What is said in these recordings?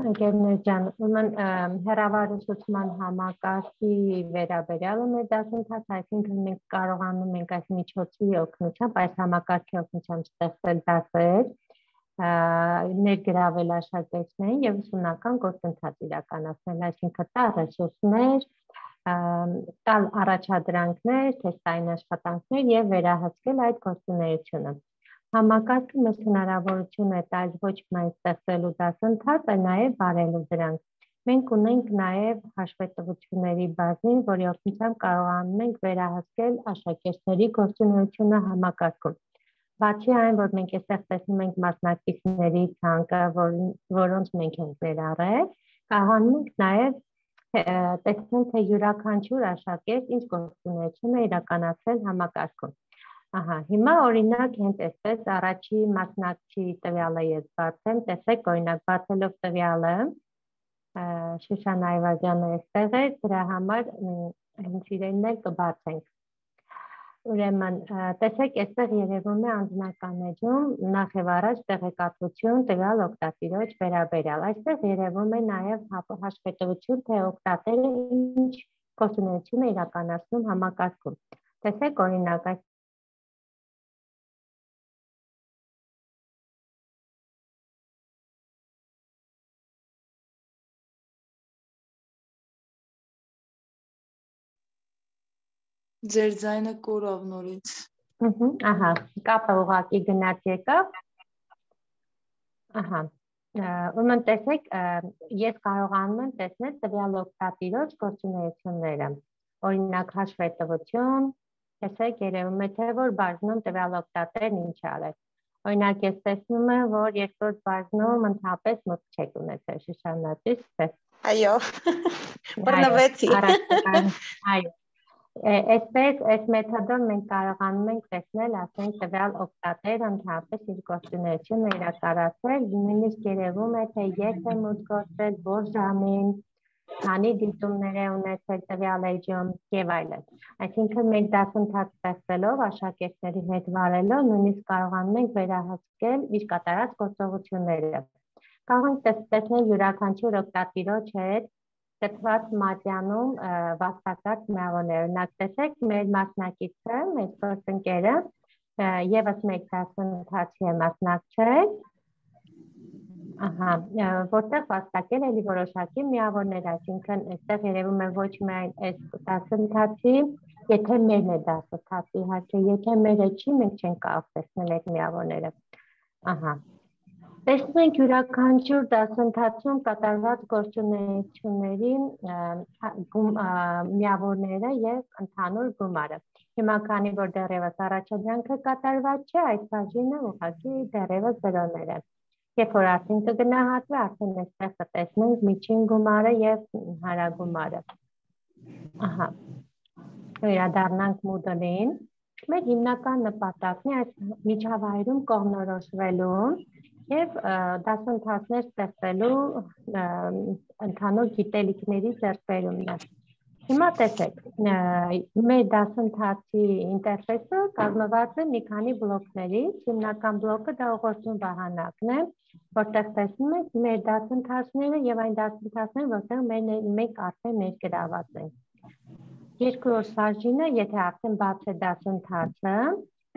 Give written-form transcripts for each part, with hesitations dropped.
ընկերներ ջան, ուրեմն հեռավարությունման համակարգի վերաբերյալ մեր դասընթաց, այսինքն մենք կարողանում ենք այս միջոցի օգնությամբ, այս համակարգի օգնությամբ ստեղծել դասեր, ներգրավել աշակերտներին եւ ուսումնական գործընթաց իրականացնել, այսինքն տալ ռեսուրսներ, տալ առաջադրանքներ, թեստային աշխատանքներ եւ վերահսկել այդ գործունեությունը։ Համակարգը մեզ հնարավորություն է տալիս ոչ միայն ստեղծելու դասընթաց, այլ նաև վարելու դրանք։ Մենք ունենք նաև հաշվետվությունների բազին, որի օգնությամբ կարողանում ենք վերահսկել աշակերտների գործունեությունը համակարգում։ Բացի այն, որ մենք այստեղ տեսնում ենք մասնակիցների ցանկը, որոնց մենք ենք ներառել, կարողանում ենք նաև տեսնել, թե յուրաքանչյուր աշակերտ ինչ գործունեություն է իրականացրել համակարգում։ Հիմա օրինակ հենց այսպես առաջի մասնակցի տվյալը ես բացեմ, տեսեք օրինակ բացելով տվյալը, Շուշան Այվազյանը այստեղ է, դրա համար հենց իրենն էլ կբացենք։ Ուրեմն տեսեք այստեղ երևում է անձնական էջում նախ եւ առաջ տեղեկատվություն տվյալ օգտատիրոջ վերաբերյալ։ Այստեղ երևում է նաև հաշվետվություն, թե օգտատերը ինչ գործունեություն է իրականացնում համակարգում։ Տեսեք օրինակ Ձեր ձայնը կորավ նորից։ Ահա, կապը ուղղակի գնաց եկավ։ Ահա, ուրեմն տեսեք, ես կարողանում եմ տեսնել տվյալ օգտատիրոջ գործունեությունները։ Օրինակ հաշվետվություն, տեսեք, երևում է թե որ բաժնում տվյալ օգտատերն ինչ արել։ Օրինակ ես տեսնում եմ, որ երկրորդ բաժնում ընդհանրապես մտք չեք ունեցել, Շուշանա, ճիշտ է։ Այո, բռնվեցի։ Այո։ Այսպես, այս մեթոդով մենք կարողանում ենք տեսնել, ասենք, տվյալ օգտատերը ընդհանրապես իր գործունեությունը իրականացրել, նույնիսկ երևում է, թե երբ է մուտք գործել, որ ժամին, քանի դիտումներ է ունեցել տվյալ էջում եւ այլն։ Այսինքն մենք դասընթաց ստեղծելով, աշակերտների հետ վարելով, նույնիսկ կարողանում ենք վերահսկել իր կատարած գործողությունները։ Կարող ենք տեսնել յուրաքանչյուր օգտատիրոջ հետ Տված մատյանում վաստակած միավորներ, օրինակ տեսեք մեր մասնակիցը, մեր գործընկերը եւս մեկ դասընթացի է մասնակցել, որտեղ վաստակել էլի որոշակի միավորներ, այսինքն այստեղ երևում է ոչ միայն այս դասընթացի, եթե մերն է դասընթացի, իհարկե եթե մերը չի, մենք չենք կարող տեսնել այդ միավորները, Տեսնում ենք յուրաքանչյուր դասընթացում կատարված գործունեությունների միավորները եւ ընդհանուր գումարը։ Հիմա քանի որ դեռևս առաջադրանքը կատարված չէ, այդ բաժինը ուղղակի դեռևս զրոներ է։ Երբ որ արդեն կգնահատվի, արդեն այստեղ կտեսնենք միջին գումարը եւ հարագումարը։ Վերադառնանք Moodle-ին։ Մեր հիմնական նպատակն է այս միջավայրում կողմնորոշվելու եւ դասընթացներ ստեղծելու ընդհանուր գիտելիքների ձեռքբերումն է։ Հիմա տեսեք, մեր դասընթացի ինտերֆեյսը կազմված է մի քանի բլոկներից, հիմնական բլոկը դա ուղղորդում վահանակն է, որտեղ տեսնում եք մեր դասընթացները եւ այն դասընթացները, որտեղ մենք արդեն ներգրաված ենք։ Երկրորդ բաժինը, եթե արդեն բաց է դասընթացը,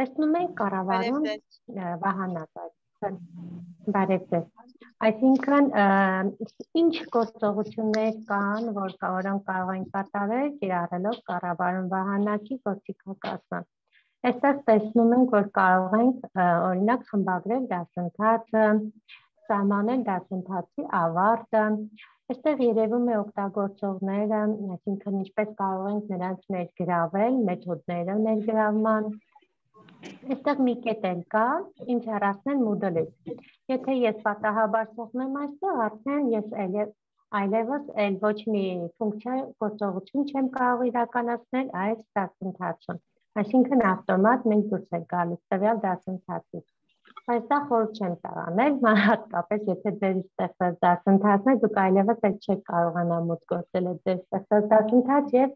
տեսնում ենք կառավարում վահանակ։ Բարև ձեզ։ Այսինքն ինչ գործողություններ կան, որոնք կարող են կատարել կիրառելով կառավարում վահանակի գործիքակազմը։ Այստեղ տեսնում ենք, որ կարող ենք օրինակ խմբագրել դասընթացը, սահմանել դասընթացի ավարտը։ Այստեղ երևում է օգտագործողները, այսինքն ինչպես կարող ենք նրանց ներգրավել, մեթոդները ներգրավման։ Այստեղ մի կետ էլ կա, ինչ առասնել Moodle-ից։ Եթե ես պատահաբար սեղմեմ այստեղ, արդեն ես այլևս ոչ մի ֆունկցիա գործողություն չեմ կարող իրականացնել այս դասընթացում։ Այսինքն ավտոմատ մենք դուրս ենք գալիս տվյալ դասընթացից։ Բայց դա խորհուրդ չեմ տանել, հատկապես եթե ձեր ստեղծած դասընթացն է, դուք այլևս չեք կարողանա մուտք գործել այդ ձեր ստեղծած դասընթաց եւ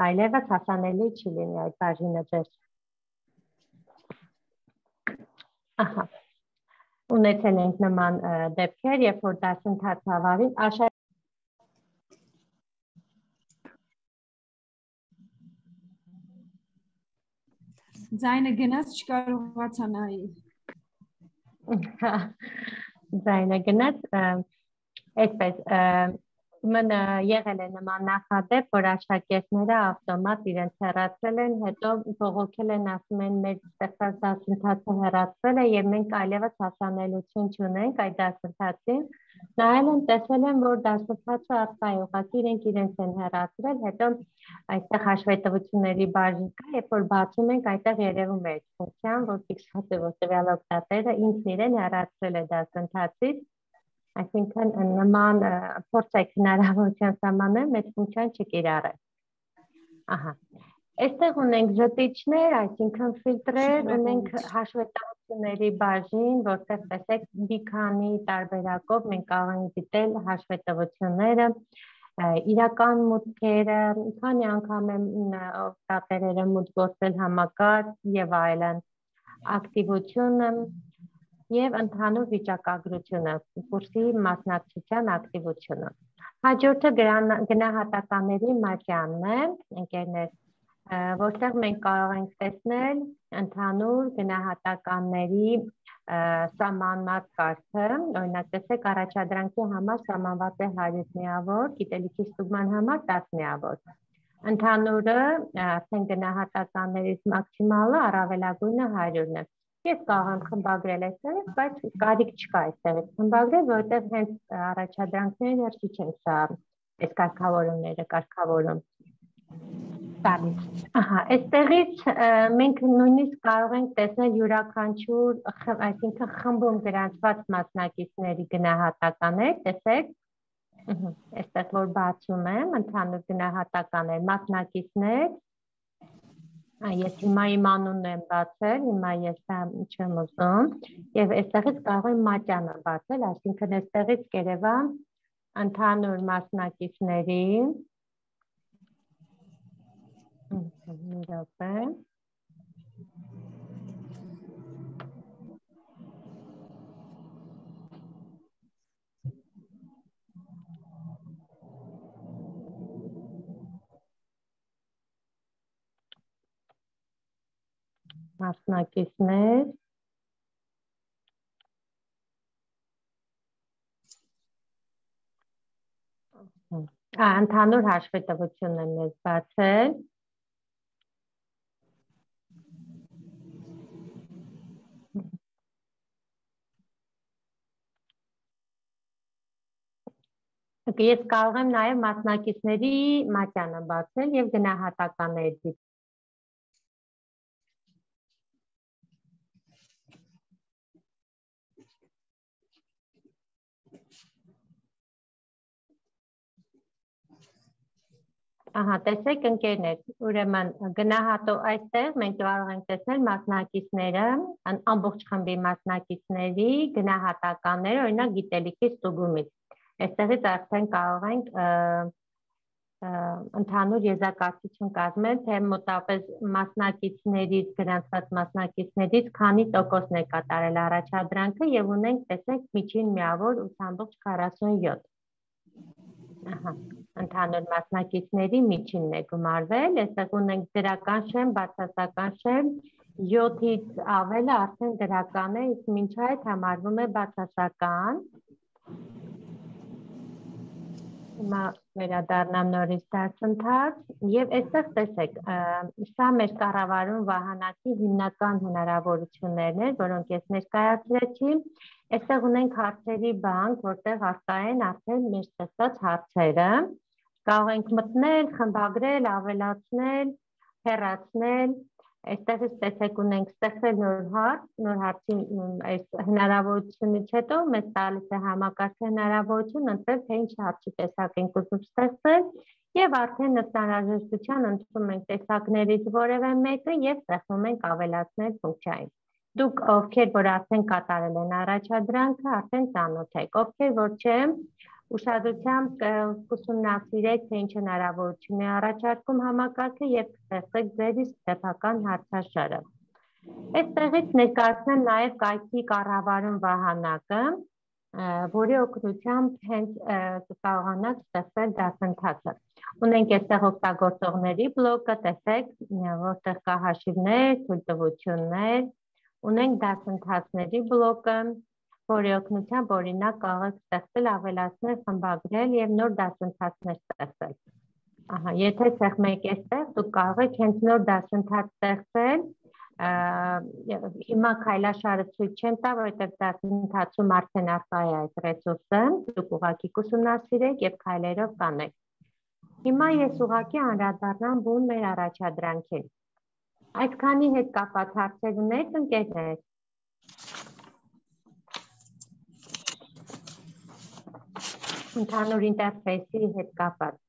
այլևս հասանելի չի լինի այդ բաժինը ձեզ։ ունեցել ենք նման դեպքեր, երբ որ դասընթաց ավարտին, Ձայնը գնաց չկարողացա նայել։ Ձայնը գնաց, այսպես մնա եղել է նման նախադեպ, որ աշակերտները ավտոմատ իրենց հեռացրել են, հետո բողոքել են, ասում են մեր ստեղծած դասընթացը հեռացվել է եւ մենք այլևս հասանելիություն չունենք այդ դասընթացին։ Նայել են, տեսել են, որ դասընթացը առկա է, ուղղակի իրենց են հեռացրել, հետո այստեղ հաշվետվությունների բաժին կա, երբ որ բացում ենք, այդտեղ երևում է այդ ֆունկցիան, որ ֆիքսված է, որ տվյալ օգտատերը ինքն իրեն հեռացրել է դասընթացից, այսինքն նման փորձեք հնարավորության սահմանել, մեծ ֆունկցիան չկիրառել։ Ահա։ Այստեղ ունենք զտիչներ, այսինքն ֆիլտրեր, ունենք հաշվետվությունների բաժին, որտեղ տեսեք մի քանի տարբերակով մենք կարող ենք դիտել հաշվետվությունները, իրական մուտքերը, քանի անգամ են օգտատերերը մուտք գործել համակարգ եւ այլն, ակտիվությունը եւ ընդհանուր վիճակագրությունը, կուրսի մասնակցության ակտիվությունը։ Հաջորդը գնահատականների մատյանն է, ընկերներ, որտեղ մենք կարող ենք տեսնել ընդհանուր գնահատականների սահմանված կարգը, օրինակ տեսեք առաջադրանքի համար սահմանված է 100 միավոր, գիտելիքի ստուգման համար 10 միավոր։ Ընդհանուրը արդեն գնահատականներից մաքսիմալը առավելագույնը 100-ն է։ Ես կարող եմ խմբագրել այստեղից, բայց կարիք չկա այստեղից խմբագրել, որովհետև հենց առաջադրանքների ներսի չենք սա այս կարգավորումները կարգավորում։ Տալիս։ Ահա, այստեղից մենք նույնիսկ կարող ենք տեսնել յուրաքանչյուր, այսինքն խմբում գրանցված մասնակիցների գնահատականներ, տեսեք, այստեղ որ բացում եմ, ընդհանուր գնահատականներ, մասնակիցներ, ես հիմա իմ անունն եմ բացել, հիմա ես չեմ ուզում, եւ այստեղից կարող եմ մատյանը բացել, այսինքն այստեղից կերևա ընդհանուր մասնակիցների մասնակիցներ ընդհանուր հաշվետվությունն եմ ես բացել Ես կարող եմ նաև մասնակիցների մատյանը բացել եւ գնահատականների Ահա, տեսեք ընկերներ, ուրեմն գնահատող այստեղ մենք կարող ենք տեսնել մասնակիցները, ամբողջ խմբի մասնակիցների գնահատականները, օրինակ գիտելիքի ստուգումից։ Այստեղից արդեն կարող ենք ընդհանուր եզրակացություն կազմել, թե մոտավորապես մասնակիցներից, գրանցված մասնակիցներից քանի տոկոսն է կատարել առաջադրանքը եւ ունենք, տեսեք, միջին միավոր 8.47։ Ահա, ընդհանուր մասնակիցների միջինն է գումարվել, այստեղ ունենք դրական շեմ, բացասական շեմ, 7-ից ավելը արդեն դրական է, իսկ մինչ այդ համարվում է բացասական։ Հիմա վերադառնամ նորից դասընթաց եւ այստեղ տեսեք, սա մեր կառավարում վահանակի հիմնական հնարավորություններն են, որոնք ես ներկայացրեցի։ Այստեղ ունենք հարցերի բանկ, որտեղ առկա են արդեն մեր ստեղծած հարցերը։ Կարող ենք մտնել, խմբագրել, ավելացնել, հեռացնել։ Այստեղից տեսեք ունենք ստեղծել նոր հարց, նոր հարցի այս հնարավորությունից հետո մեզ տալիս է համակարգը հնարավորություն ընտրել, թե ինչ հարցի տեսակ ենք ուզում ստեղծել եւ արդեն ըստ անհրաժեշտության ընտրում ենք տեսակներից որևէ մեկը եւ ստեղծում ենք ավելացնել ֆունկցիային։ Դուք ովքեր որ արդեն կատարել են առաջադրանքը, արդեն ծանոթ եք, ովքեր որ չեն, ուշադրությամբ ուսումնասիրեք, թե ինչ հնարավորություն է առաջարկում համակարգը եւ ստեղծեք ձեր իսկ սեփական հարցաշարը։ Այստեղից ներկայացնեմ նաև կայքի կառավարում վահանակը, որի օգնությամբ հենց կկարողանաք ստեղծել դասընթացը։ Ունենք այստեղ օգտագործողների բլոկը, տեսեք, որտեղ կա հաշիվներ, թույլտվություններ, ունենք դասընթացների բլոկը, որի օգնությամբ օրինակ կարող եք ստեղծել, ավելացնել, խմբագրել եւ նոր դասընթացներ ստեղծել։ Ահա, եթե ցեղմեք այստեղ, դուք կարող եք հենց նոր դասընթաց ստեղծել, հիմա քայլաշարը ցույց չեմ տա, որովհետև դասընթացում արդեն առկա է այդ ռեսուրսը, դուք ուղղակի կուսումնասիրեք եւ քայլերով կանեք։ Հիմա ես ուղղակի անդրադառնամ բուն մեր առաջադրանքին։ Այսքանի հետ կապված հարցեր ունեք, ընկերներ։ Ընդհանուր ինտերֆեյսի հետ կապված։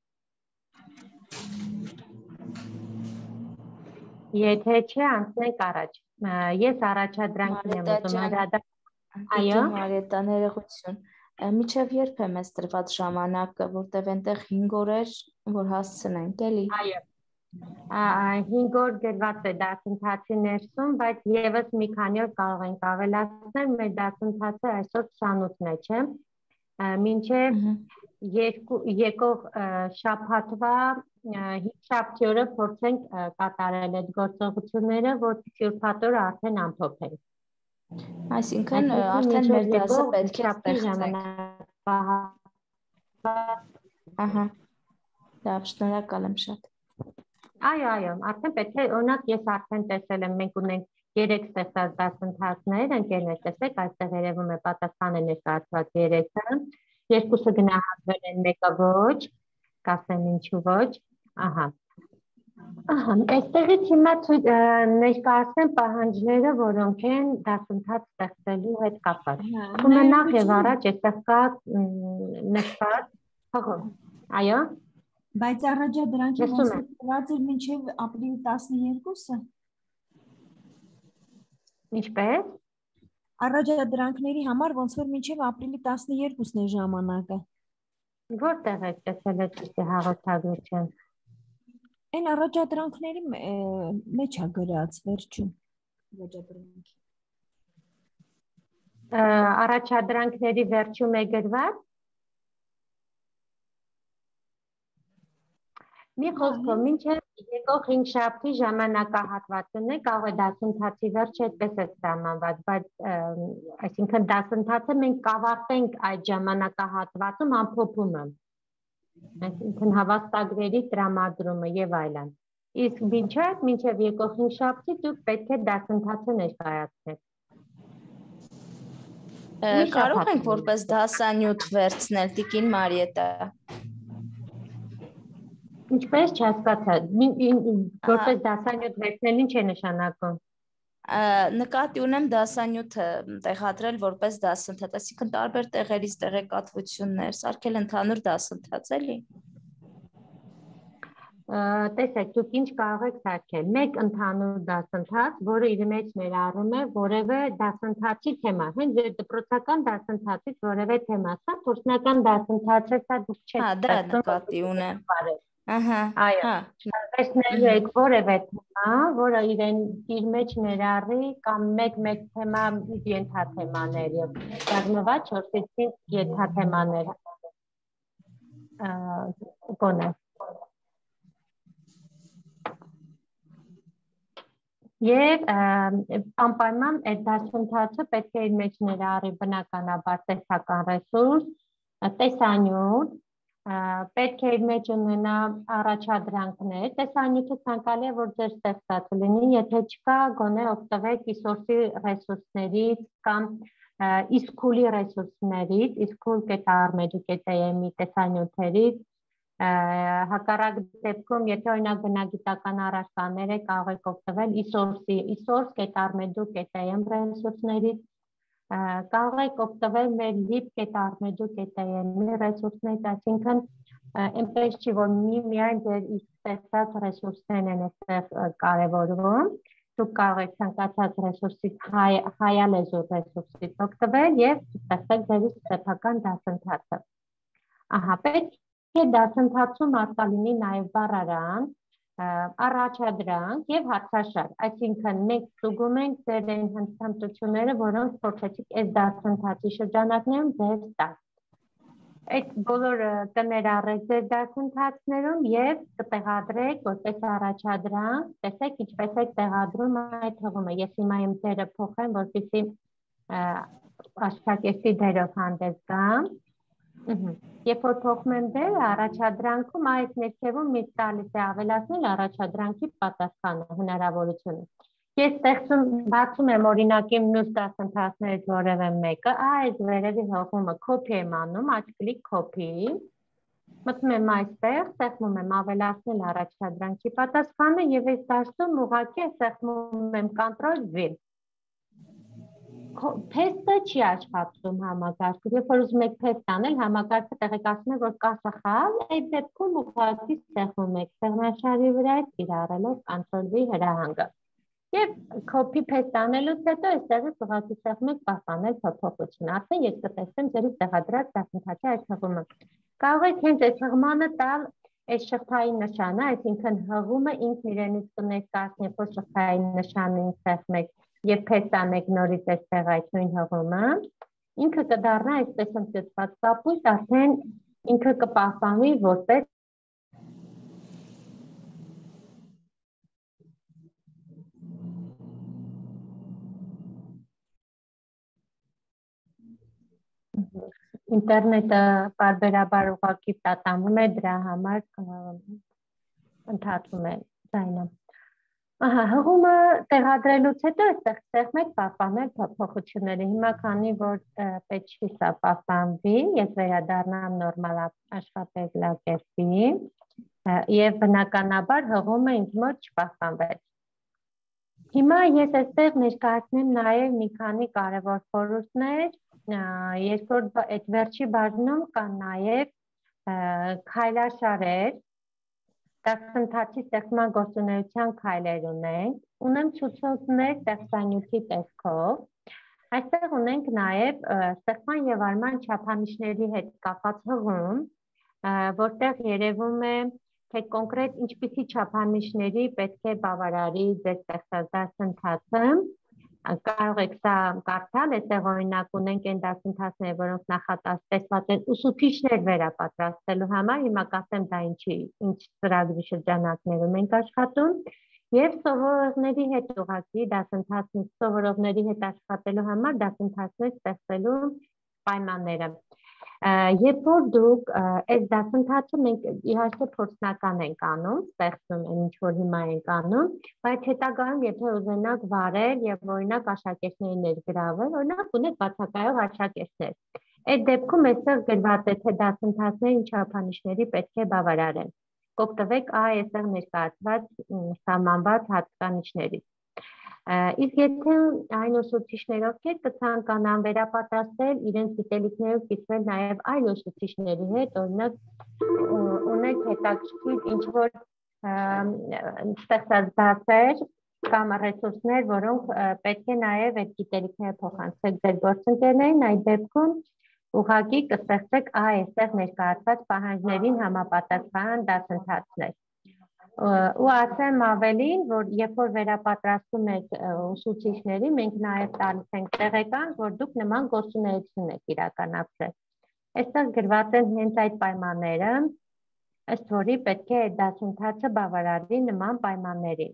Եթե չէ, անցնենք առաջ։ Ես առաջադրանքին եմ ուզում անդրադառնալ։ Այո, Մարիետա, ներողություն։ Միջև երբ է մեզ տրված ժամանակը, որտեղ այնտեղ 5 օր էր, որ հասցնենք, էլի։ Այո։ 5 օր գրված է դասընթացի ներսում, բայց եւս մի քանի օր կարող ենք ավելացնել, մեր դասընթացը այսօր 28-ն է, չէ՞։ Մինչև եկող շաբաթվա հինգշաբթի օրը փորձենք կատարել այդ գործողությունները, որ շաբաթ օրը արդեն ամփոփենք։ Այսինքն արդեն մեր դասը պետք է ստեղծենք։ Ահա։ Լավ, շնորհակալ եմ շատ։ Այո, արդեն պետք է, օրինակ ես արդեն տեսել եմ, մենք ունենք 3 ստեղծած դասընթացներ, ընկերներ, տեսեք, այստեղ երևում է պատասխանը ներկայացված 3-ը, 2-ը գնահատվել են, 1-ը ոչ, կասեմ ինչու ոչ, ահա։ Այստեղից հիմա ներկայացնեմ պահանջները, որոնք են դասընթաց ստեղծելու հետ կապված։ Նախ եւ առաջ այստեղ կա նշված, այո։ Բայց առաջադրանքի ոնց որ տրված էր մինչև ապրիլի 12-ը։ Ինչպես։ Առաջադրանքների համար ոնց որ մինչև ապրիլի 12-ն է ժամանակը։ Որտեղ եք տեսել այդ հաղորդագրություն։ Այն առաջադրանքների մեջ է գրած վերջում առաջադրանքի։ Առաջադրանքների վերջում է գրված։ Մի խոսքով, մինչև եկող հինգշաբթի ժամանակահատվածն է, կարող է դասընթացի վերջը այդպես է սահմանված, բայց այսինքն դասընթացը մենք կավարտենք այդ ժամանակահատվածում ամփոփումը, այսինքն հավաստագրերի տրամադրումը եւ այլն։ Իսկ մինչև եկող հինգշաբթի դուք պետք է դասընթացը ներկայացնեք։ Կարող ենք որպես դասանյութ վերցնել, Տիկին Մարիետա։ Ինչպես չհասկացա, որպես դասանյութ վերցնել ինչ է նշանակում։ Նկատի ունեմ դասանյութը տեղադրել որպես դասընթաց, այսինքն տարբեր տեղերից տեղեկատվություններ, սարքել ընդհանուր դասընթաց, էլի։ Տեսեք, դուք ինչ կարող եք սարքել։ Մեկ ընդհանուր դասընթաց, որը իր մեջ ներառում է որևէ դասընթացի թեմա, հենց ձեր դպրոցական դասընթացից որևէ թեմա, սա կուրսնական դասընթաց է, սա դուք չեք։ Հա, դա նկատի ունեմ։ Ահա, այո, տեսնելու եք որևէ թեմա, որը իր մեջ ներառի կամ մեկ թեմա ենթաթեմաներ եւ կազմված 4-ից 5 ենթաթեմաներ։ Գոնե։ Եվ անպայման այդ դասընթացը պետք է իր մեջ ներառի բնականաբար տեսական ռեսուրս, տեսանյութ, պետք է իր մեջ ունենա առաջադրանքներ, տեսանյութը ցանկալի է, որ ձեր ստեղծած լինի, եթե չկա, գոնե օգտվեք Resource-ի ռեսուրսներից կամ Ischool-ի ռեսուրսներից, Ischool.armedu.am-ի տեսանյութերից, հակառակ դեպքում, եթե օրինակ բնագիտական առարկաներ է, կարող եք օգտվել Isource.armedu.am ռեսուրսներից, կարող եք օգտվել մեր lib.armedu.am-ի ռեսուրսներից, այսինքն այնպես չի, որ միայն ձեր ստեղծած ռեսուրսներն են այստեղ կարևորվում, դուք կարող եք ցանկացած ռեսուրսից հայալեզու ռեսուրսից օգտվել եւ ստեղծել ձեր սեփական դասընթացը։ Ահա, պետք է դասընթացում արտա լինի նաեւ բառարան, առաջադրանք եւ հարցաշար, այսինքն մենք ծուգում ենք ձեր հմտությունները, որոնք փորձեցիք այս դասընթացի շրջանակներում ձեր տալ։ Այդ բոլորը կներառեք ձեր դասընթացներում եւ կտեղադրեք որպես առաջադրանք, տեսեք ինչպես եք տեղադրում այդ հղումը։ Ես հիմա իմ դերը փոխեմ, որպեսզի աշակերտի դերով հանդես գամ։ Երբ որ փոխում եմ դերը, առաջադրանքում այս ներքևում մի տալիս է ավելացնել առաջադրանքի պատասխանը, հնարավորությունը։ Ես բացում եմ օրինակի մյուս դասընթացներից որևէ մեկը, այս վերևի հղումը copy եմ անում, աջ կլիկ copy, մտնում եմ այստեղ, սեղմում եմ ավելացնել առաջադրանքի պատասխանը եւ այս դաշտում ուղղակի սեղմում եմ Ctrl-V։ Փեստը չի աշխատում համակարգը, երբ որ ուզում եք փեստ անել, համակարգը տեղեկացնում է, որ կա սխալ, այդ դեպքում ուղղակի սեղմում եք սեղմաշարի վրա կիրառելով Ctrl-V հրահանգը։ Եվ copy paste անելուց հետո այստեղից ուղղակի սեղմում եք պահպանել փոփոխություն, արդեն ես կտեսնեմ ձեր տեղադրած դասընթացի այդ հղումը։ Կարող եք հենց այս հղմանը տալ այս շղթային նշանը, այսինքն հղումը ինքն իրենից կներկայացնի, երբ որ շղթային նշանին սեղմեք եւ paste անեք նորից այստեղ այդ նույն հղումը, ինքը կդառնա այսպես ընդգծված կապույտ, արդեն ինքը կպահպանվի որպես ինտերնետը բարբերաբար ուղղակի տատանվում է, դրա համար ընդհատվում է ձայնը։ Հղումը տեղադրելուց հետո այստեղ սեղմեք պահպանել փոփոխությունները։ Հիմա քանի որ պետք չի սա պահպանվի, ես վերադառնամ նորմալ աշխատելակերպի եւ բնականաբար հղումը ինձ մոտ չպահպանվեց։ Հիմա ես այստեղ ներկայացնեմ նաեւ մի քանի կարևոր խորհուրդներ, երկրորդ այդ վերջի բաժնում կան նաեւ քայլաշարեր, դասընթացի ստեղծման գործունեության քայլեր ունենք ցուցումներ տեսանյութի տեսքով, այստեղ ունենք նաև ստեղծման եւ արման չափանիշների հետ կապված հղում, որտեղ երևում է թե կոնկրետ ինչպիսի չափանիշների պետք է բավարարի ձեր ստեղծած դասընթացը, կարող եք սա կարդալ, այստեղ օրինակ ունենք այն դասընթացները, որոնք նախատեսված են ուսուցիչներ վերապատրաստելու համար, հիմա կասեմ դա ինչ ծրագրի շրջանակներում ենք աշխատում, եւ սովորողների հետ ուղղակի դասընթացներ, սովորողների հետ աշխատելու համար դասընթացներ ստեղծելու պայմանները։ Երբ որ դուք այս դասընթացը մենք իհարկե փորձնական ենք անում, ստեղծում են ինչ որ հիմա ենք անում, բայց հետագայում եթե ուզենաք վարել եւ օրինակ աշակերտների ներգրավել, օրինակ ունեք բացակայող աշակերտներ, այդ դեպքում այստեղ գրված է թե դասընթացների չափանիշների պետք է բավարարեն։ Կօգտվեք այստեղ ներկայացված սահմանված հատկանիշներից։ Իսկ եթե այն ուսուցիչներ, ովքեր կցանկանան վերապատրաստել իրենց գիտելիքներով կիսվել նաև այլ ուսուցիչների հետ, օրինակ ունեք հետաքրքիր ինչ-որ ստեղծած դասեր կամ ռեսուրսներ, որոնք պետք է նաև այդ գիտելիքները փոխանցեք ձեր գործընկերներին, այդ դեպքում ուղղակի կստեղծեք այստեղ ներկայացված պահանջներին համապատասխան դասընթացներ։ Ու ասեմ ավելին, որ երբ որ վերապատրաստում եք ուսուցիչների, մենք նաև տալիս ենք տեղեկանք, որ դուք նման գործունեություն եք իրականացրել։ Այստեղ գրված են հենց այդ պայմանները, ըստ որի պետք է այդ դասընթացը բավարարի նման պայմաններին։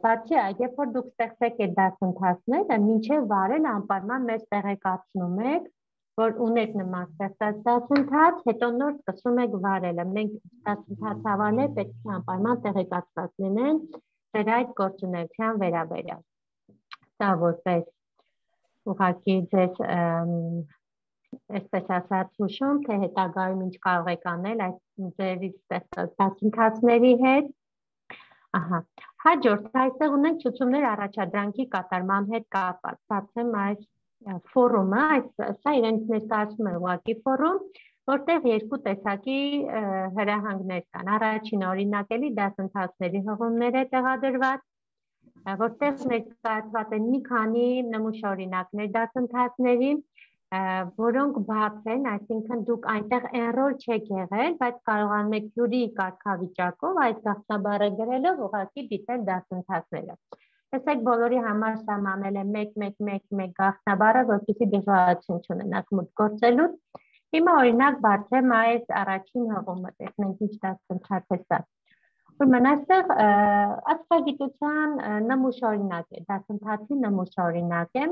Բացի այդ, երբ որ դուք ստեղծեք այդ դասընթացները, մինչև վարելը անպայման մեզ տեղեկացնում եք, որ ունեք նման ստեղծած դասընթաց, հետո նոր սկսում եք վարելը։ Մենք դասընթացավարներ պետք է անպայման տեղեկացված լինեն ձեր այդ գործունեության վերաբերյալ։ Սա որպես ուղղակի ձեզ այսպես ասած հուշում, թե հետագայում ինչ կարող եք անել այդ ձեր ստեղծած դասընթացների հետ։ Հաջորդ այստեղ ունենք ցուցումներ առաջադրանքի կատարման հետ կապված։ Բացեմ այս ֆորումը, սա իրենց ներկայացնում է ուղղակի ֆորում, որտեղ երկու տեսակի հրահանգներ կան։ Առաջին օրինակելի դասընթացների հղումներ է տեղադրված, որտեղ ներկայացված են մի քանի նմուշ օրինակներ դասընթացների, որոնք բաց են, այսինքն դուք այնտեղ enroll չեք եղել, բայց կարողանում եք յուրի կարգավիճակով այդ գաղտնաբառը գրելով ուղղակի դիտել դասընթացները։ Տեսեք, բոլորի համար սահմանել է 1-1-1-1 գաղտնաբառը, որպեսզի դժվարություն չունենաք մուտք գործելու։ Հիմա օրինակ բացեմ այս առաջին հղումը, տեսնենք ինչ դասընթաց է սա։ Ուրեմն այստեղ աստղագիտության նմուշօրինակ է, դասընթացի նմուշօրինակ է։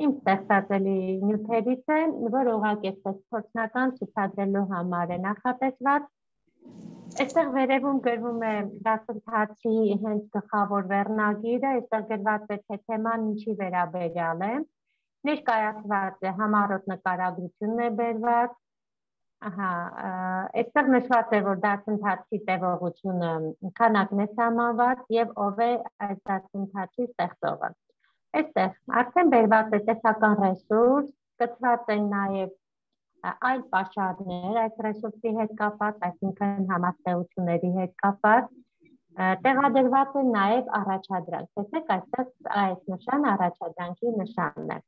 Իմ ստեղծածելի նյութերից է, որ ուղղակի փորձնական ցուցադրելու համար է նախատեսված։ Այստեղ վերևում գրվում է դասընթացի հենց գլխավոր վերնագիրը, այստեղ գրված է թե թեման ինչի վերաբերյալ է, ներկայացված է համառոտ նկարագրությունն է բերված, այստեղ նշված է, որ դասընթացի տևողությունը քանակն է սահմանված եւ ով է այս դասընթացի ստեղծողը։ Այստեղ արդեն բերված է տեսական ռեսուրս, կցված են նաև այլ պաշարներ այդ ռեսուրսի հետ կապված, այսինքն համաստեղությունների հետ կապված, տեղադրված է նաև առաջադրանք, տեսեք այստեղ այս նշանը առաջադրանքի նշանն է։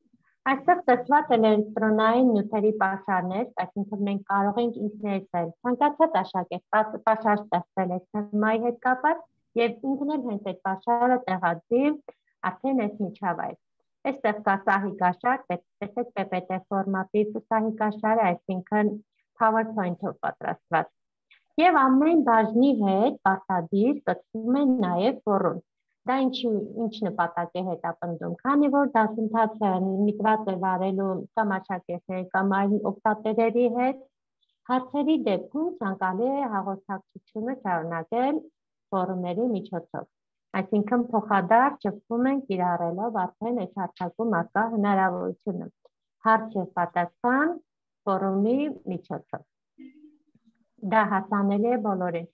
Այստեղ ծրված են էլեկտրոնային նյութերի պաշարներ, այսինքն մենք կարող ենք ինքներս էլ ցանկացած աշակերտ պաշար ստեղծել այս թեմայի հետ կապված եւ ինքն էլ հենց այդ պաշարը տեղադրի արդեն այս միջավայր։ Այստեղ կա սահիկաշար, տեսեք PPT ֆորմատի սահիկաշարը, այսինքն PowerPoint-ով պատրաստված։ Եվ ամեն բաժնի հետ պարտադիր կցվում է նաև ֆորում։ Դա ինչ նպատակ է հետապնդում, քանի որ դասընթացը միտված է վարելու կամ աշակերտների կամ այլ օգտատերերի հետ, հարցերի դեպքում ցանկալի է հաղորդակցությունը շարունակել ֆորումների միջոցով։ Այսինքն փոխադարձ ճգտում են կիրառելով արդեն այս հարցակում արկա հնարավորությունը հարց եւ պատասխան ֆորումի միջոցով։ Դա հասանելի է բոլորին։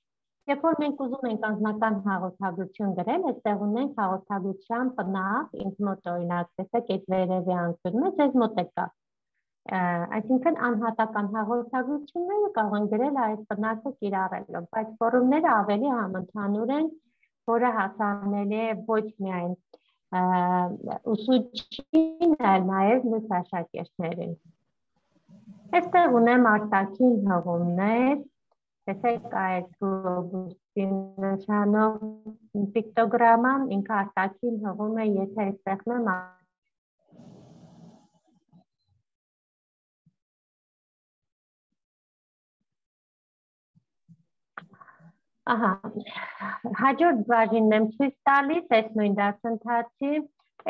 Երբ որ մենք ուզում ենք անձնական հաղորդագրություն գրել, այստեղ ունենք հաղորդագրության բնավ, ինձ մոտ օրինակ, տեսեք այդ վերևի անկյունը ձեզ մոտ է կա։ Այսինքն անհատական հաղորդագրությունները կարող են գրել այս բնակը կիրառելով, բայց ֆորումները ավելի համընդհանուր են, որը հասանելի է ոչ միայն ուսուցչին, այլ նաև մյուս աշակերտներին։ Այստեղ ունեմ արտաքին հղումներ, տեսեք այս գլոբուսի նշանով պիկտոգրաման, ինքը արտաքին հղում է, եթե այստեղն եմ հաջորդ բաժինն եմ ցույց տալիս, այս նույն դասընթացի,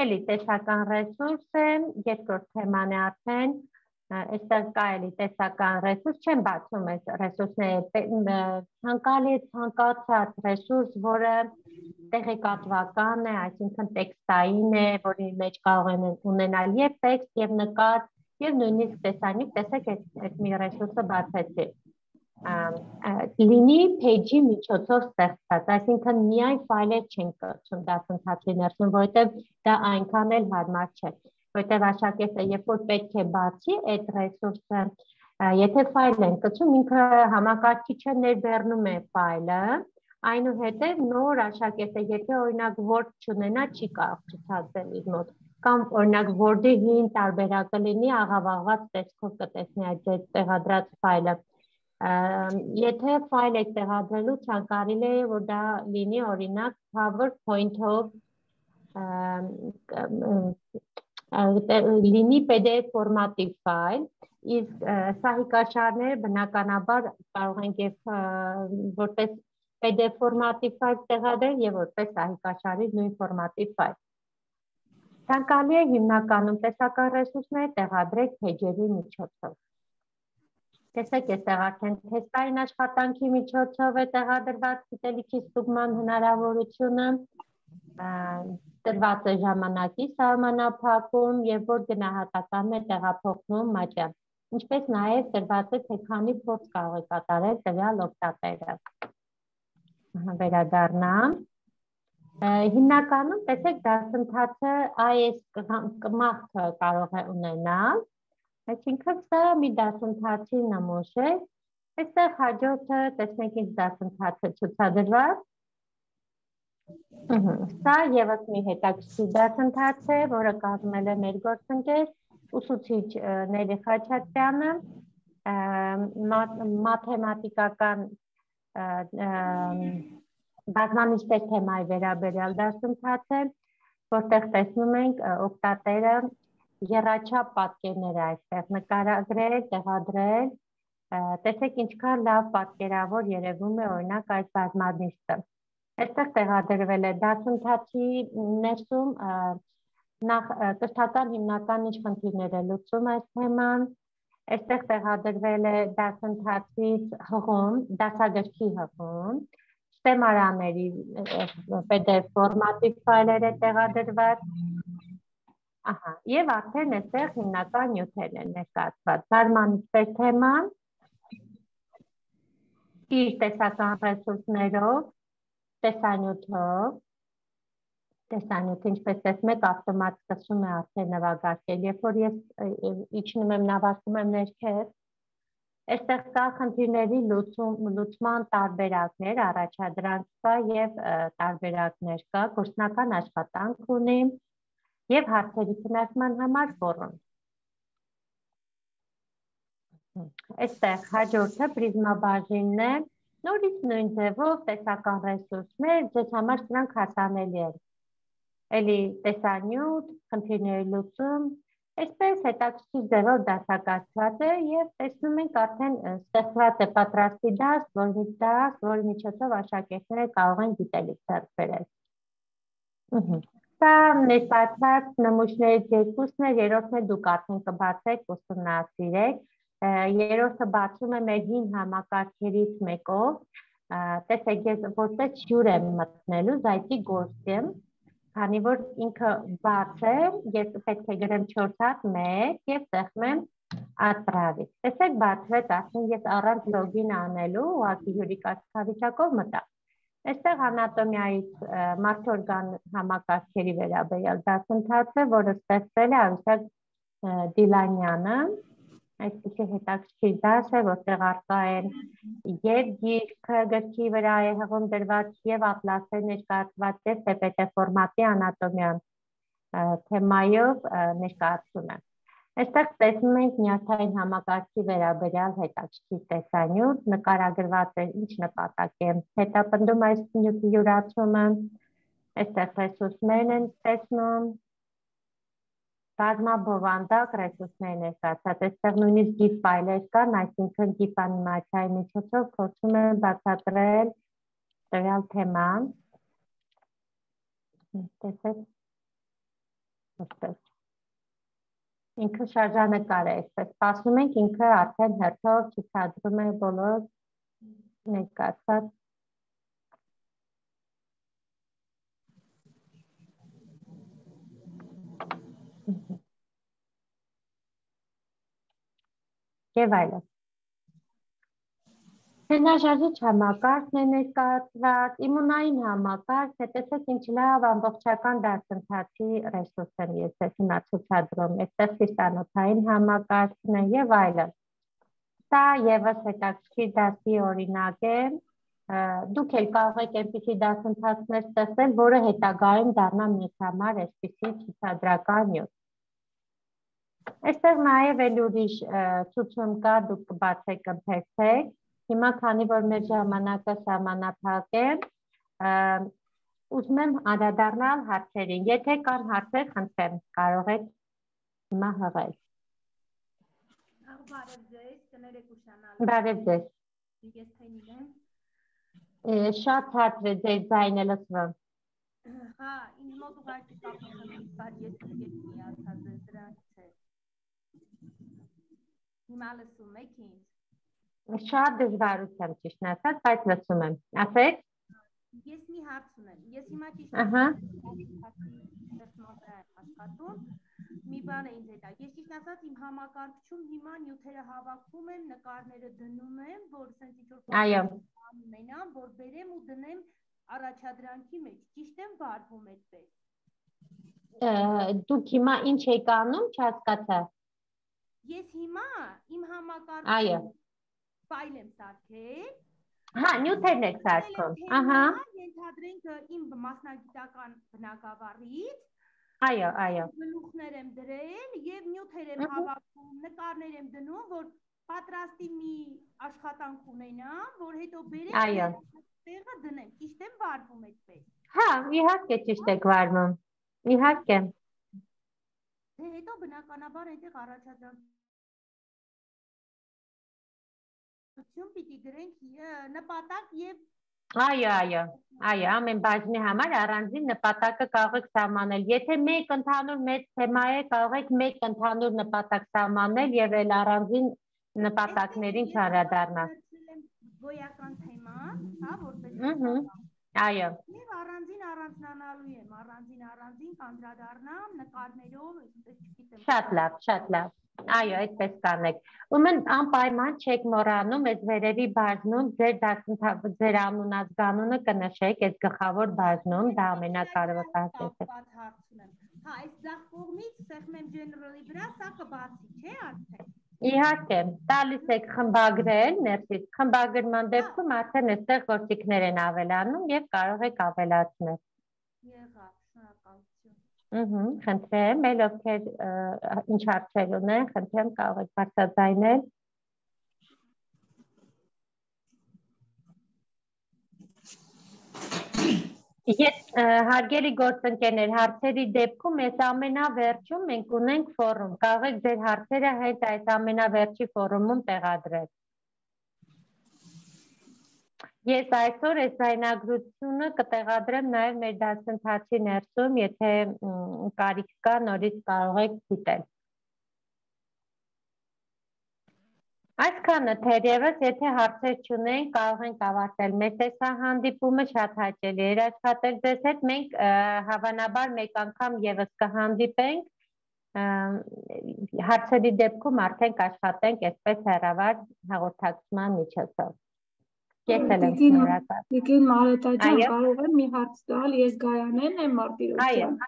էլի տեսական ռեսուրս է, երկրորդ թեման է արդեն, այստեղ կա էլի տեսական ռեսուրս, չեմ բացում այս ռեսուրսները, ցանկալի ցանկացած ռեսուրս, որը տեղեկատվական է, այսինքն տեքստային է, որի մեջ կարող են ունենալ եւ տեքստ, եւ նկար, եւ նույնիսկ տեսանյութ, տեսեք այդ մի ռեսուրսը բացեցի։ Լինի page-ի միջոցով ստեղծված, այսինքն միայն ֆայլեր չեն կրթում դասընթացի ներսում, որովհետև դա այնքան էլ հարմար չէ, որովհետև աշակերտը երբ որ պետք է բացի այդ ռեսուրսը, եթե ֆայլ են կցում, ինքը համակարգիչը ներբեռնում է ֆայլը, այնուհետև նոր աշակերտը, եթե օրինակ Word չունենա, չի կարող ցուցադրել իր մոտ, կամ օրինակ Word-ի հին տարբերակը լինի, աղավաղված տեսքով կտեսնի այդ տեղադրած ֆայլը։ Եթե ֆայլ եք տեղադրելու, ցանկալի է, որ դա լինի օրինակ PowerPoint-ով լինի PDF ֆորմատի ֆայլ, իսկ սահիկաշարները բնականաբար կարող ենք որպես PDF ֆորմատի ֆայլ տեղադրել եւ որպես սահիկաշարի նույն ֆորմատի ֆայլ։ Ցանկալի է հիմնականում տեսական ռեսուրսները տեղադրեք page-երի միջոցով։ Տեսեք, այստեղ արդեն թեստային աշխատանքի միջոցով է տեղադրված գիտելիքի ստուգման հնարավորությունը, տրված է ժամանակի սահմանափակում եւ որ գնահատականն է տեղափոխվում մատյա, ինչպես նաեւ տրված է թե քանի փորձ կարող է կատարել տվյալ օգտատերը։ Վերադառնամ։ Հիմնականում տեսեք դասընթացը այս կմախքը կարող է ունենալ, այսինքն սա մի դասընթացի նմուշ է, այստեղ հաջորդը տեսնենք ինչ դասընթաց է ցուցադրված, սա եւս մի հետաքրքիր դասընթաց է, որը կազմել է մեր գործընկեր ուսուցիչ Նելի Խաչատրյանը, մաթեմատիկական բազմամիջտեղ թեմայի վերաբերյալ դասընթաց է, որտեղ տեսնում ենք օգտատերը եռաչափ պատկերներ այստեղ նկարագրել, տեղադրել, տեսեք ինչքան լավ պատկերավոր երևում է օրինակ այս բազմամիջտը։ Այստեղ տեղադրվել է դասընթացի ներսում նախ կրթական հիմնական ինչ խնդիրներ է լուծում այս թեման, այստեղ տեղադրվել է դասընթացից հղում, դասագրքի հղում, ստեմարաների PDF ֆորմատի ֆայլեր է տեղադրված, եւ արդեն այստեղ հիմնական նյութերն են ներկայացված։ Զարմանիչ թեման իր տեսական ռեսուրսներով, տեսանյութով, տեսանյութը ինչպես տեսնում եք ավտոմատ սկսում է արդեն նվագարկել, երբ որ ես իջնում եմ նավարկում եմ ներքև, այստեղ կա խնդիրների լուծման տարբերակներ, առաջադրանք կա եւ տարբերակներ կա, գործնական աշխատանք ունի եւ հարցերի քննարկման համար ֆորում։ Այստեղ հաջորդը պրիզմաբաժինն է, նորից նույն ձևով տեսական ռեսուրսներ, ձեզ համար սրանք հասանելի են։ Էլի տեսանյութ, խնդիրների լուծում, այսպես հետաքրքիր ձևով դասակարգված է եւ տեսնում ենք արդեն ստեղծված է պատրաստի դաս, որի միջոցով աշակերտները կարող են գիտելիք ձեռք բերել։ Սա ներկայացված նմուշներից երկուսն է, երրորդն է դուք արդեն կբացեք, ուսումնասիրեք, երրորդը բացում է մեր հին համակարգերից մեկով, տեսեք ես որպես հյուր եմ մտնելու, զայթի գործ եմ, քանի որ ինքը բաց է, ես պետք է գրեմ 4 հատ 1 եւ ծեղմեմ atravit։ Տեսեք բացվեց, արդեն ես առանց լոգին անելու, ուղղակի հյուրի կարգավիճակով մտա։ Այստեղ անատոմիայից մարդօրգան համակարգերի վերաբերյալ դասընթաց է, որը ստեղծել է Արուսակ Դիլանյանը, այսպիսի հետաքրքիր դաս է, որտեղ առկա է եւ գիրքը գրքի վրա է հղում դրված եւ ատլասը ներկայացված եւ PPT ֆորմատի անատոմիան թեմայով ներկայացում է։ Այստեղ տեսնում ենք նյարդային համակարգի վերաբերյալ հետաքրքիր տեսանյութ, նկարագրված է ինչ նպատակ է հետապնդում այս նյութի յուրացումը, այստեղ ռեսուրսներն են տեսնում, բազմաբովանդակ ռեսուրսներ ներկայացած, այստեղ նույնիսկ GIF ֆայլեր կան, այսինքն GIF անիմացիայի միջոցով փորձում են բացատրել տվյալ թեման։ Տեսեք, ինքը շարժանկար է, այսպես սպասում ենք, ինքը արդեն հերթով ցուցադրում է բոլոր ներկայացված եւ այլն։ Հենաշարժիչ համակարգն է ներկայացված, իմունային համակարգ, տեսեք ինչ լավ ամբողջական դասընթացի ռեսուրս եմ ես հիմա ցուցադրում, այստեղ սիրտանոթային համակարգն է եւ այլն։ Սա եւս հետաքրքիր դասի օրինակ է, դուք էլ կարող եք այնպիսի դասընթացներ ստեղծել, որը հետագայում դառնա մեզ համար այսպիսի ցուցադրական նյութ։ Այստեղ նաև էլ ուրիշ ցուցում կա, դուք կբացեք, կընթերցեք։ Հիմա քանի որ մեր ժամանակը սահմանափակ է, ուզում եմ անդրադառնալ հարցերին։ Եթե կան հարցեր, խնդրեմ, կարող եք հիմա հղել։ Բարև ձեզ, կներեք ուշանալ։ Բարև ձեզ։ Ես Թենին եմ։ Շատ հարց է ձեր ձայնը լսվում։ Հա, ինձ մոտ ուղղակի կապի խնդիր կար, ես միացած եմ դրանից է։ Հիմա լսում եք ինձ։ Շատ դժվարությամբ ճիշտ ասած, բայց լսում եմ։ Ասեք։ Ես մի հարց ունեմ։ Ես հիմա ճիշտ աշխատում, մի բան է ինձ հետա։ Ես ճիշտ ասած իմ համակարգչում հիմա նյութերը հավաքում եմ, նկարները դնում եմ, որ սենց ինչ-որ բան ունենամ, որ բերեմ ու դնեմ առաջադրանքի մեջ։ Ճիշտ եմ վարվում այդպես։ Դուք հիմա ինչ եք անում, չհասկացա։ Ես հիմա իմ համակարգում ֆայլ եմ սարքել։ Հա, նյութերն եք սարքում։ Ահա։ Ենթադրենք իմ մասնագիտական բնակավարից Այո։ Գլուխներ եմ դրել եւ նյութեր եմ հավաքում, նկարներ եմ դնում, որ պատրաստի մի աշխատանք ունենամ, որ հետո բերեմ տեղը դնեմ։ Ճիշտ եմ վարվում այդպես։ Հա, իհարկե ճիշտ եք վարվում։ Իհարկե։ Թե հետո բնականաբար այնտեղ առաջադրանություն պիտի գրենք նպատակ եւ Այո, ամեն բաժնի համար առանձին նպատակը կարող եք սահմանել։ Եթե մեկ ընդհանուր մեծ թեմա է, կարող եք մեկ ընդհանուր նպատակ սահմանել եւ այլ առանձին նպատակներին չանդրադառնալ։ Գոյական թեմա, հա, որպես Այո։ Եվ առանձնանալու եմ, առանձին կանդրադառնամ նկարներով, չգիտեմ։ Շատ լավ։ Այո, այդպես կանեք։ Ուրեմն անպայման չեք մոռանում այս վերևի բաժնում ձեր անուն-ազգանունը կնշեք այս գլխավոր բաժնում, դա ամենակարևոր հարցը է։ Հա, այս ձախ կողմից սեղմեմ general-ի վրա, սա կբացի, չէ՞ արդեն։ Իհարկե, տալիս եք խմբագրել ներսից, խմբագրման դեպքում արդեն այստեղ գործիքներ են ավելանում եւ կարող եք ավելացնել։ Եղավ, շնորհակալություն։ Խնդրեմ, այլ ովքեր ինչ հարցեր ունեն, խնդրեմ կարող եք բարձրաձայնել։ Հարգելի գործընկերներ, հարցերի դեպքում այս ամենավերջում մենք ունենք ֆորում, կարող եք ձեր հարցերը հետ այս ամենավերջի ֆորումում տեղադրել։ Ես այսօր այս ձայնագրությունը կտեղադրեմ նաև մեր դասընթացի ներսում, եթե կարիք կա, նորից կարող եք դիտել։ Այսքանը թերևս, եթե հարցեր չունենք, կարող ենք ավարտել մեր տեսահանդիպումը, շատ հաճելի էր աշխատել ձեզ հետ, մենք հավանաբար մեկ անգամ եւս կհանդիպենք, հարցերի դեպքում արդեն կաշխատենք այսպես հեռավար հաղորդակցման միջոցով։ Ես էլ եմ շնորհակալ։ Տիկին Մարետա ջան, կարող եմ մի հարց տալ, ես Գայանեն եմ Մարտիրոսյան։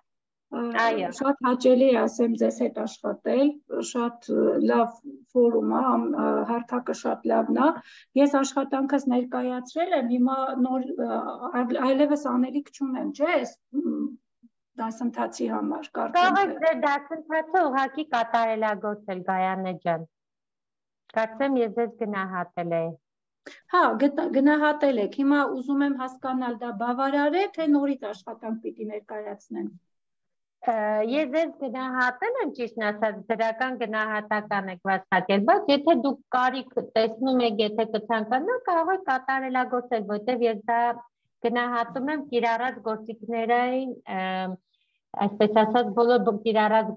Այո։ Շատ հաճելի է ասեմ ձեզ հետ աշխատել, շատ լավ ֆորում է, հարթակը շատ լավն է։ Ես աշխատանքս ներկայացրել եմ, հիմա նոր այլևս անելիք չունեմ, չէ՞, այս դասընթացի համար Կարող եք ձեր դասընթացը ուղղակի կատարելագործել, Գայանե ջան։ Կարծեմ ես ձեզ գնահատել եմ։ Հա, գնահատել եք։ Հիմա ուզում եմ հասկանալ, դա բավարար է, թե նորից աշխատանք պիտի ներկայացնեմ։ Ես ձեզ գնահատել եմ, ճիշտն ասած, դրական գնահատական եք վաստակել, բայց եթե դուք կարիք տեսնում եք, եթե կցանկանաք, կարող եք կատարելագործել, որտեղ ես դա գնահատում եմ կիրառած գործիքներին, այսպես ասած, բոլոր կիրառած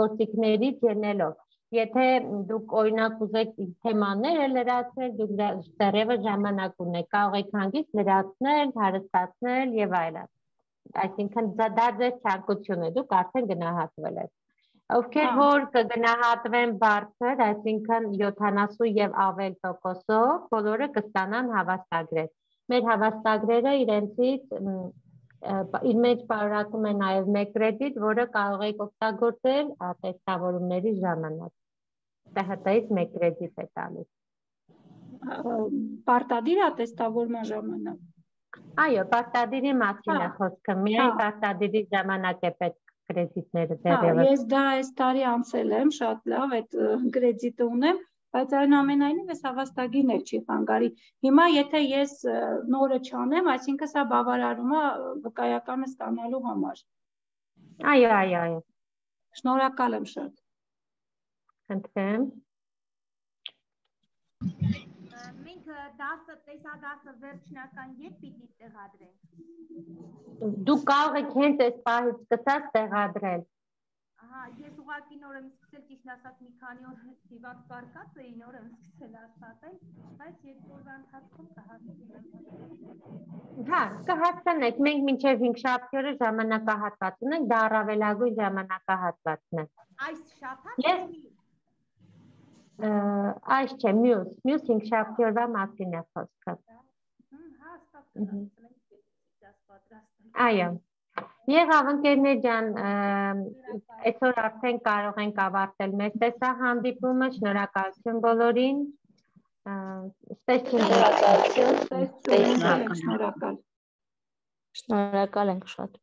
գործիքներից ելնելով։ Եթե դուք օրինակ ուզեք թեմաները լրացնել, դուք դեռևս ժամանակ ունեք, կարող եք հանգիստ լրացնել, հարստացնել եւ այլն։ Այսինքն դա ձեր ցանկությունն է, դուք արդեն գնահատվել եք։ Ովքեր որ կգնահատվեն բարձր, այսինքն 70 եւ ավել տոկոսով, բոլորը կստանան հավաստագրեր։ Մեր հավաստագրերը իրենցից իր մեջ պարունակում է նաև մեկ կրեդիտ, որը կարող եք օգտագործել տեստավորումների ժամանակ։ ՏՀՏ-ից մեկ կրեդիտ է տալիս։ Պարտադիր է տեստավորման ժամանակ։ Այո, պարտադիրի մասին է խոսքը, միայն պարտադիրի ժամանակ է պետք կրեդիտները դեռևս։ Ես դա այս տարի անցել եմ, շատ լավ, այդ կրեդիտը ունեմ, բայց այնուամենայնիվ ես հավաստագիրն էլ չի խանգարի։ Հիմա եթե ես նորը չանեմ, այսինքն սա բավարարում է վկայականը ստանալու համար։ Այո։ Շնորհակալ եմ շատ։ Խնդրեմ։ Մենք տեսադասը վերջնական երբ պիտի տեղադրենք։ Դուք կարող եք հենց այս պահից սկսած տեղադրել։ Ահա, ես ուղղակի նոր եմ սկսել, ճիշտ ասած, մի քանի օր հիվանդ կարկած էի, նոր եմ սկսել աշխատել, բայց երկու օրվա ընթացքում կհասցնենք։ Հա, կհասցնեք, մենք մինչև 5 օրը ժամանակահատված ունենք, դա առավելագույն ժամանակահատվածն է։ Այս շաբաթ Այս չէ, մյուս 5 օրվա մասին է խոսքը։ Հա, ստացվում է։ Այո։ Եղավ ընկերներ ջան, այսօր արդեն կարող ենք ավարտել մեր տեսահանդիպումը, շնորհակալություն բոլորին։ Շնորհակալ ենք շատ։